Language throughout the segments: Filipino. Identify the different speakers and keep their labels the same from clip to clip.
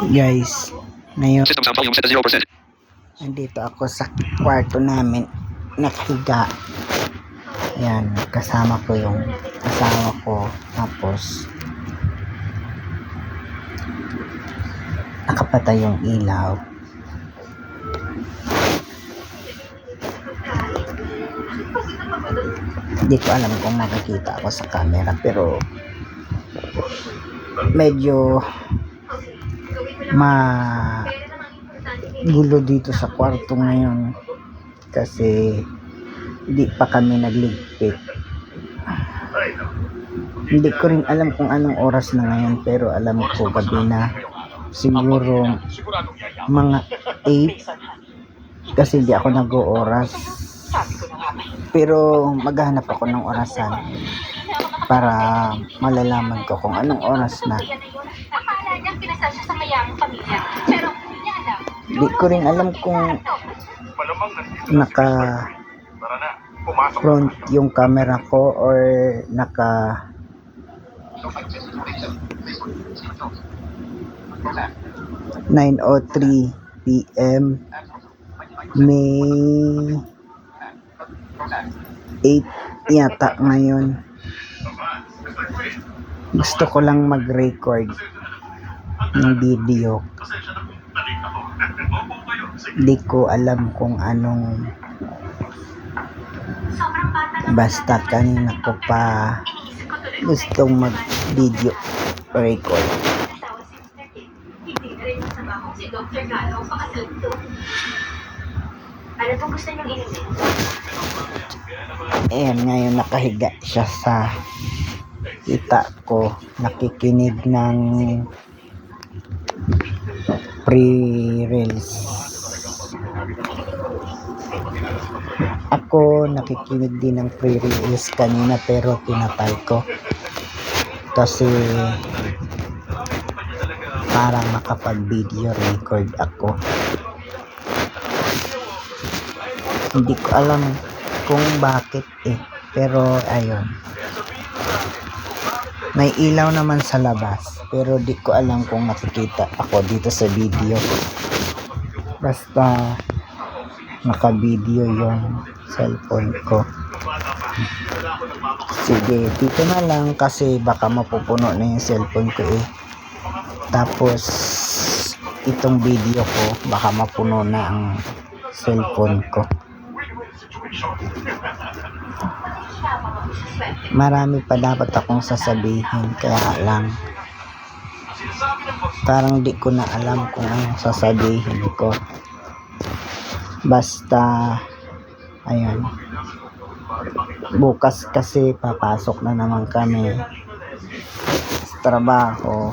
Speaker 1: Guys, ngayon
Speaker 2: System sound volume set to 0%.
Speaker 1: nandito ako sa kwarto namin, nakahiga. Ayan, kasama ko yung asawa ko, tapos nakapatay yung ilaw. Hindi ko alam kung makikita ako sa camera, pero medyo gulo dito sa kwarto ngayon kasi hindi pa kami nagligpit. Hindi ko rin alam kung anong oras na ngayon, pero alam ko gabi na, siguro mga 8 kasi hindi ako nag-ooras, pero maghanap ako ng orasan para malalaman ko kung anong oras na. Di ko rin alam kung naka front yung camera ko or naka 9:03 PM. May 8 yata ngayon. Gusto ko lang mag-record ng video. Di ko alam kung anong, basta kanina ko pa gustong mag-video record.
Speaker 3: Ano pong gusto niyong inumin?
Speaker 1: Ayan, ngayon nakahiga siya sa kita ko, nakikinig ng pre-reels. Ako nakikinig din ng pre-reels kanina, pero pinatay ko kasi para makapag-video record ako. Hindi ko alam kung bakit pero ayun, may ilaw naman sa labas, pero di ko alam kung makikita ako dito sa video. Basta naka-video yung cellphone ko. Sige, dito na lang kasi baka mapupuno na yung cellphone ko Tapos itong video ko baka mapuno na ang cellphone ko. Marami pa dapat akong sasabihin, kaya lang parang di ko na alam kung anong sasabihin ko. Basta ayun, bukas kasi papasok na naman kami sa trabaho.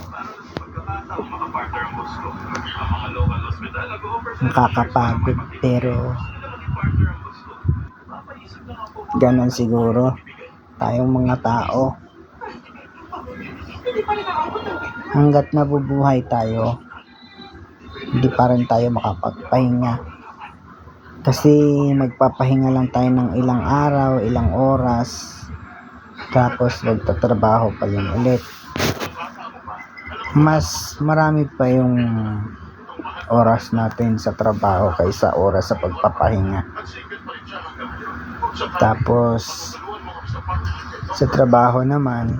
Speaker 1: Nakakapagod, pero ganon siguro tayong mga tao. Hanggat nabubuhay tayo, hindi pa rin tayo makapagpahinga, kasi magpapahinga lang tayo ng ilang araw, ilang oras, tapos magtatrabaho pa yun ulit. Mas marami pa yung oras natin sa trabaho kaysa oras sa pagpapahinga. Tapos sa trabaho naman,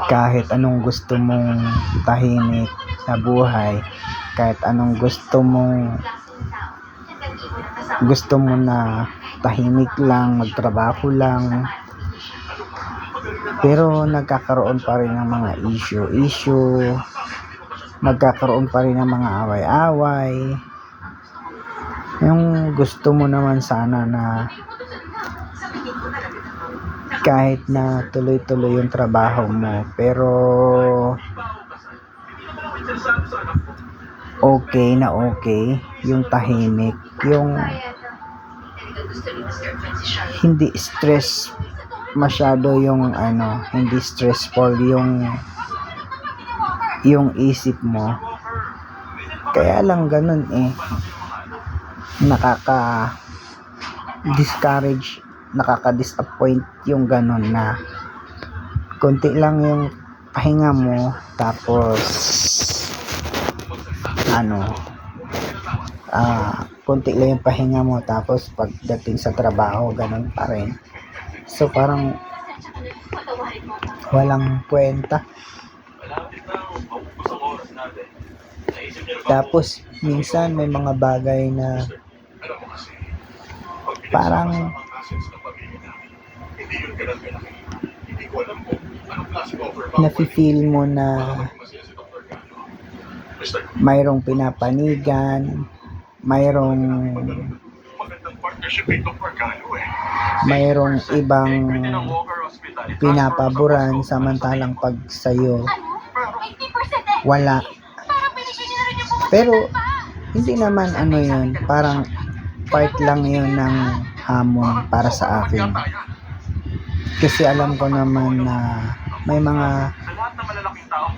Speaker 1: kahit anong gusto mong tahimik na buhay, kahit anong gusto mo na tahimik lang, magtrabaho lang, pero nagkakaroon pa rin ng mga issue, magkakaroon pa rin ng mga away-away. Yung gusto mo naman sana na kahit na tuloy-tuloy yung trabaho mo, pero okay yung tahimik, yung hindi stress masyado, yung hindi stressful yung isip mo. Kaya lang ganun nakaka-disappoint yung ganun, na konti lang yung pahinga mo, tapos konti lang yung pahinga mo, tapos pagdating sa trabaho ganun pa rin. So parang walang kwenta. Tapos minsan may mga bagay na parang nafe-feel mo na mayroong pinapanigan, mayroong ibang pinapaboran, samantalang pag sa'yo wala. Pero hindi naman yun, parang part lang yun ng hamon para sa akin. Kasi alam ko naman na may mga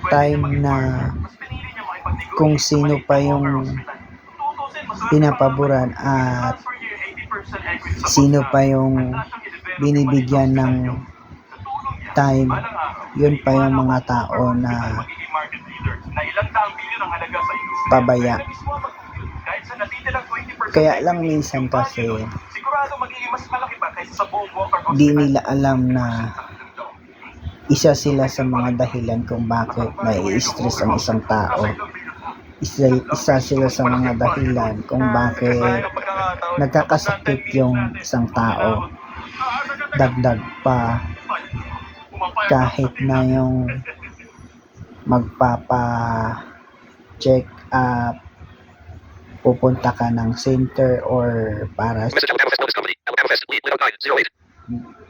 Speaker 1: time na kung sino pa yung pinapaboran at sino pa yung binibigyan ng time, yun pa yung mga tao na pabaya. Kaya lang minsan kasi di nila alam na isa sila sa mga dahilan kung bakit nai-stress ang isang tao. Isa sila sa mga dahilan kung bakit nagkakasakit yung isang tao. Dagdag pa, kahit na yung magpapa-check up, pupunta ka ng center or para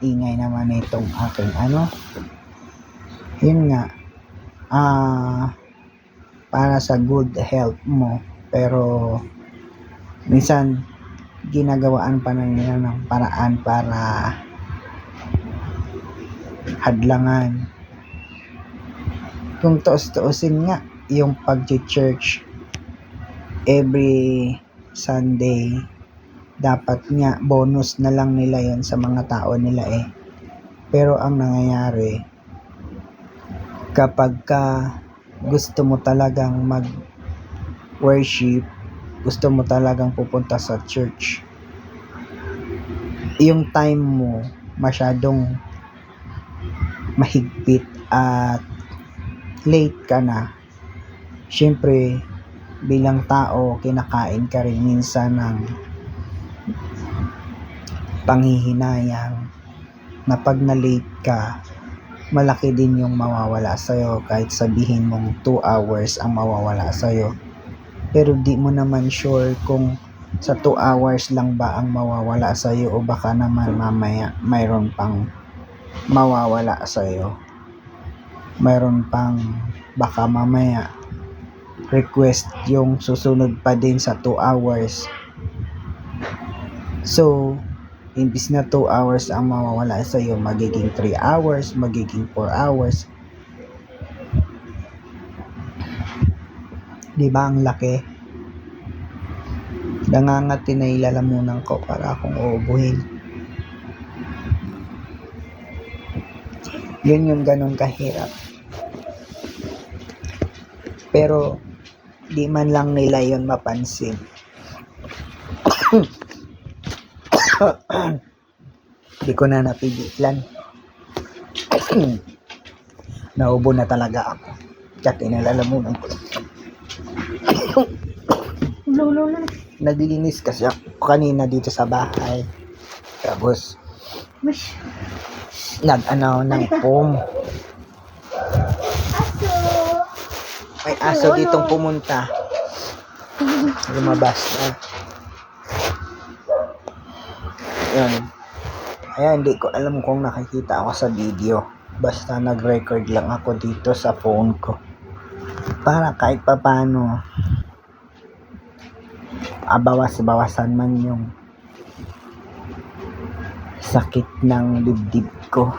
Speaker 1: ingay naman itong aking yun nga, para sa good health mo, pero minsan ginagawaan pa nila ng paraan para hadlangan. Kung tuusin nga yung pag-church every Sunday, dapat nga bonus na lang nila yon sa mga tao nila Pero ang nangyayari, kapag gusto mo talagang mag-worship, gusto mo talagang pupunta sa church, yung time mo masyadong mahigpit at late ka na. Syempre, bilang tao, kinakain ka rin minsan ng panghihinayang na pag na-late ka, malaki din yung mawawala sa'yo, kahit sabihin mong 2 hours ang mawawala sa'yo. Pero di mo naman sure kung sa 2 hours lang ba ang mawawala sa'yo o baka naman mamaya mayroon pang mawawala sa'yo. Mayroon pang baka mamaya request yung susunod pa din sa 2 hours. So, imbis na 2 hours ang mawawala sa iyo, magiging 3 hours, magiging 4 hours. Di ba ang laki? Nangangati na ilalamunan ko para akong uubuhin. Yun yung ganun kahirap. Pero, di man lang nila yun mapansin. Di ko na napigilan. Naubo na talaga ako. Kaya kinalalamunan ko. Naglilinis kasi ako kanina dito sa bahay. Tapos, ng foam. May aso ditong pumunta. Lumabas na. Ayan, hindi ko alam kung nakikita ako sa video. Basta nag-record lang ako dito sa phone ko. Para kahit papano, bawas-bawasan man yung sakit ng dibdib ko.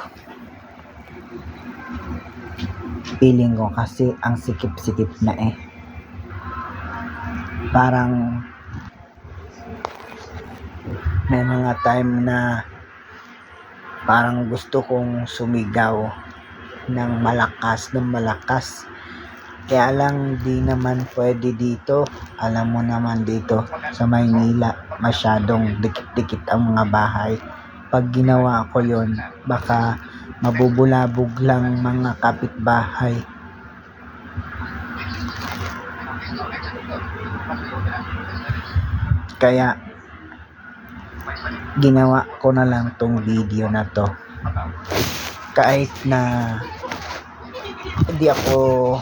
Speaker 1: Feeling ko kasi ang sikip-sikip na Parang may mga time na parang gusto kong sumigaw ng malakas. Kaya lang di naman pwede dito. Alam mo naman dito sa Maynila, masyadong dikit-dikit ang mga bahay. Pag ginawa ko yon, baka mabubulabog lang mga kapitbahay. Kaya ginawa ko na lang tong video na to. Kahit na hindi ako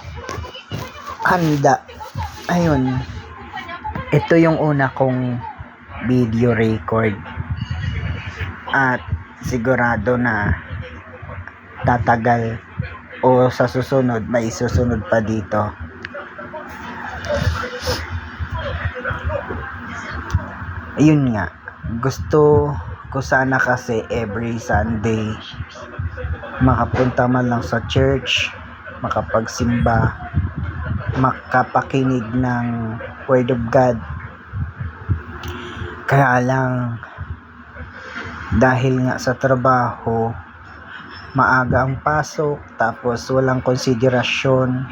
Speaker 1: handa. Ayun. Ito yung una kong video record. At sigurado na tatagal o sa susunod may susunod pa dito. Ayun nga, gusto ko sana kasi every Sunday makapunta man lang sa church, makapagsimba, makapakinig ng Word of God. Kaya lang, dahil nga sa trabaho, maaga ang pasok, tapos walang konsiderasyon,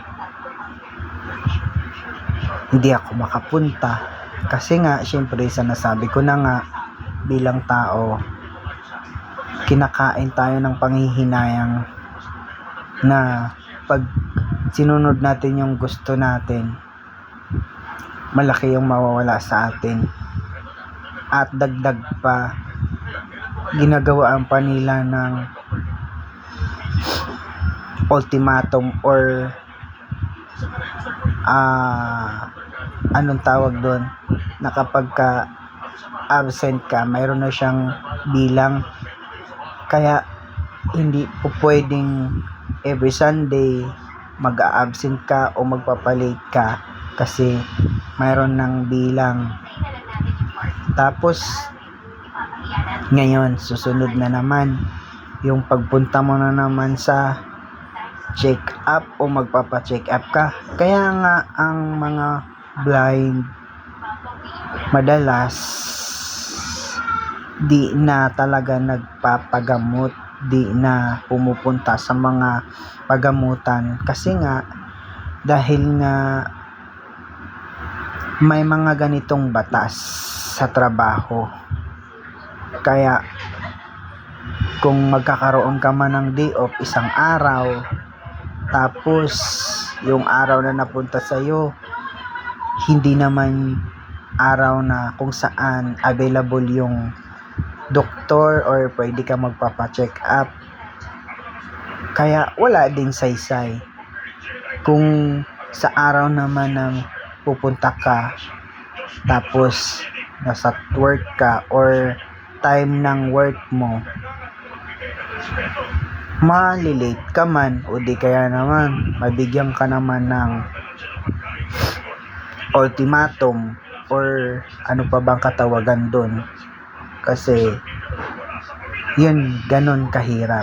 Speaker 1: hindi ako makapunta. Kasi nga, syempre, sa nasabi ko na nga, bilang tao, kinakain tayo ng panghihinayang na pag sinunod natin yung gusto natin, malaki yung mawawala sa atin. At dagdag pa, ginagawaan pa nila ng ultimatum or anong tawag doon, na kapag ka absent ka, mayroon na siyang bilang. Kaya hindi po pwedeng every Sunday mag-a-absent ka o magpapalate ka kasi mayroon ng bilang. Tapos ngayon susunod na naman yung pagpunta mo na naman sa check up o magpapa-check up ka. Kaya nga ang mga blind madalas di na talaga nagpapagamot, di na pumupunta sa mga pagamutan kasi nga dahil nga may mga ganitong batas sa trabaho. Kaya kung magkakaroon ka man ng day off isang araw, tapos yung araw na napunta sa'yo hindi naman araw na kung saan available yung doktor or pwede ka magpapa-check up, kaya wala din saysay. Kung sa araw naman ng pupunta ka tapos nasa work ka or time ng work mo, malilate ka man o di kaya naman mabigyan ka naman ng ultimatum or ano pa bang katawagan doon, kasi yun ganon kahirap.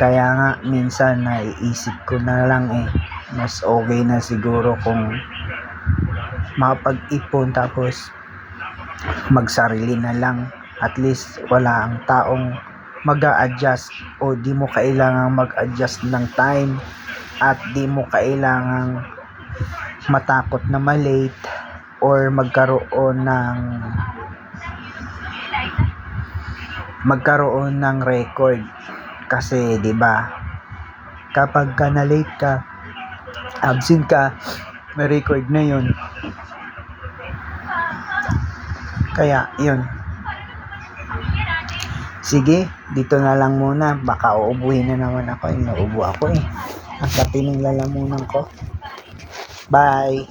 Speaker 1: Kaya nga minsan naiisip ko na lang mas okay na siguro kung makapag-ipon tapos magsarili na lang, at least wala ang taong mag-a-adjust o di mo kailangang mag-adjust ng time at di mo kailangang matakot na malate or magkaroon ng record. Kasi 'di ba, kapag ka na late ka, absent ka, may record na 'yun. Kaya 'yun. Sige, dito na lang muna, baka uubuhin na naman ako. Nauubo ako Ang kape ng lalamunan ko. Bye.